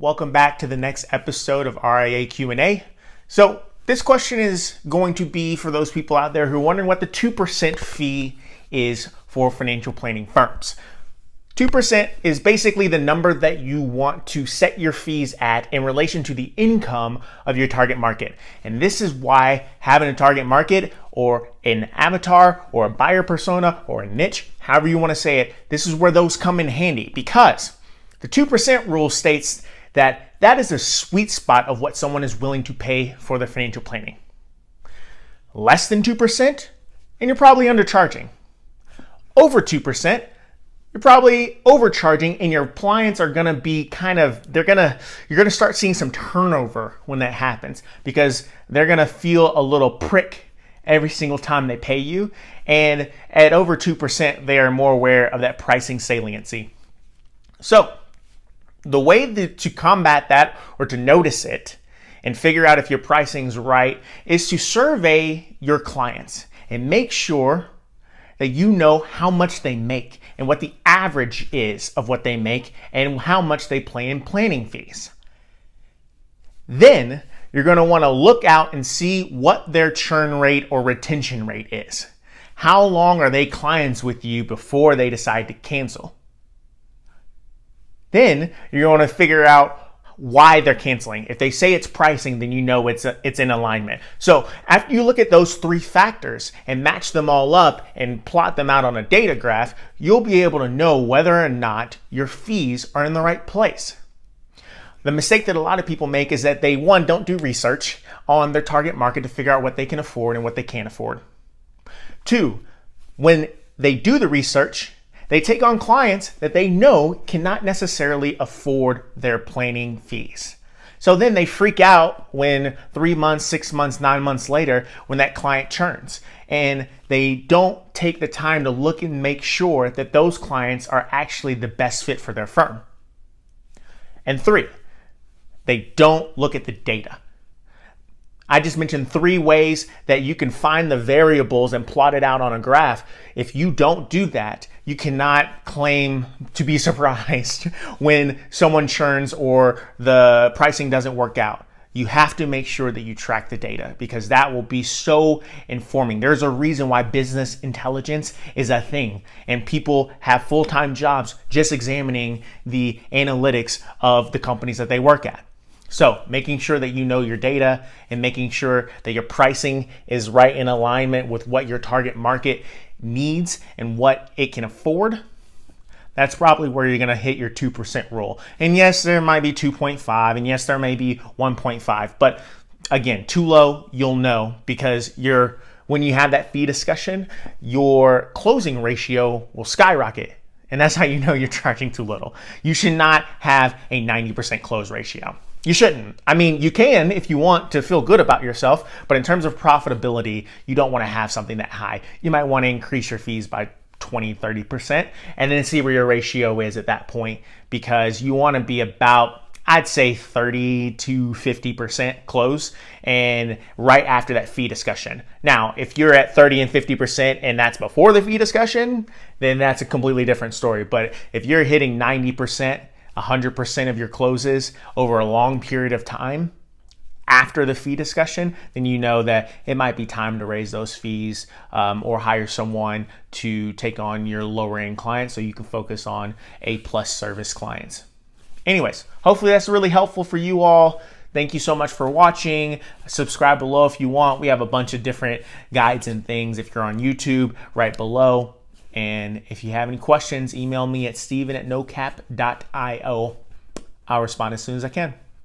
Welcome back to the next episode of RIA Q&A. So this question is going to be for those people out there who are wondering what the 2% fee is for financial planning firms. 2% is basically the number that you want to set your fees at in relation to the income of your target market. And this is why having a target market or an avatar or a buyer persona or a niche, however you want to say it, this is where those come in handy, because the 2% rule states that is a sweet spot of what someone is willing to pay for their financial planning. Less than 2%, and you're probably undercharging. Over 2%, you're probably overcharging, and your clients are gonna be you're gonna start seeing some turnover when that happens, because they're gonna feel a little prick every single time they pay you. And at over 2%, they are more aware of that pricing saliency. So the way to combat that, or to notice it and figure out if your pricing's right, is to survey your clients and make sure that you know how much they make and what the average is of what they make and how much they pay in planning fees. Then you're going to want to look out and see what their churn rate or retention rate is. How long are they clients with you before they decide to cancel? Then you're going to figure out why they're canceling. If they say it's pricing, then you know it's in alignment. So after you look at those three factors and match them all up and plot them out on a data graph, you'll be able to know whether or not your fees are in the right place. The mistake that a lot of people make is that they, one, don't do research on their target market to figure out what they can afford and what they can't afford. Two, when they do the research, they take on clients that they know cannot necessarily afford their planning fees. So then they freak out when 3 months, 6 months, 9 months later, when that client churns, and they don't take the time to look and make sure that those clients are actually the best fit for their firm. And three, they don't look at the data. I just mentioned 3 ways that you can find the variables and plot it out on a graph. If you don't do that, you cannot claim to be surprised when someone churns or the pricing doesn't work out. You have to make sure that you track the data, because that will be so informing. There's a reason why business intelligence is a thing, and people have full-time jobs just examining the analytics of the companies that they work at. So making sure that you know your data and making sure that your pricing is right in alignment with what your target market needs and what it can afford, that's probably where you're going to hit your 2% rule. And yes, there might be 2.5, and yes, there may be 1.5, but again, too low, you'll know, because when you have that fee discussion, your closing ratio will skyrocket. And that's how you know you're charging too little. You should not have a 90% close ratio. You shouldn't. I mean, you can if you want to feel good about yourself, but in terms of profitability, you don't want to have something that high. You might want to increase your fees by 20, 30% and then see where your ratio is at that point, because you want to be about, I'd say, 30 to 50% close, and right after that fee discussion. Now, if you're at 30 and 50% and that's before the fee discussion, then that's a completely different story. But if you're hitting 90%, 100% of your closes over a long period of time after the fee discussion, then you know that it might be time to raise those fees or hire someone to take on your lower end clients so you can focus on A+ service clients. Anyways, hopefully that's really helpful for you all. Thank you so much for watching. Subscribe below if you want. We have a bunch of different guides and things if you're on YouTube right below. And if you have any questions, email me at steven@knowcap.io. I'll respond as soon as I can.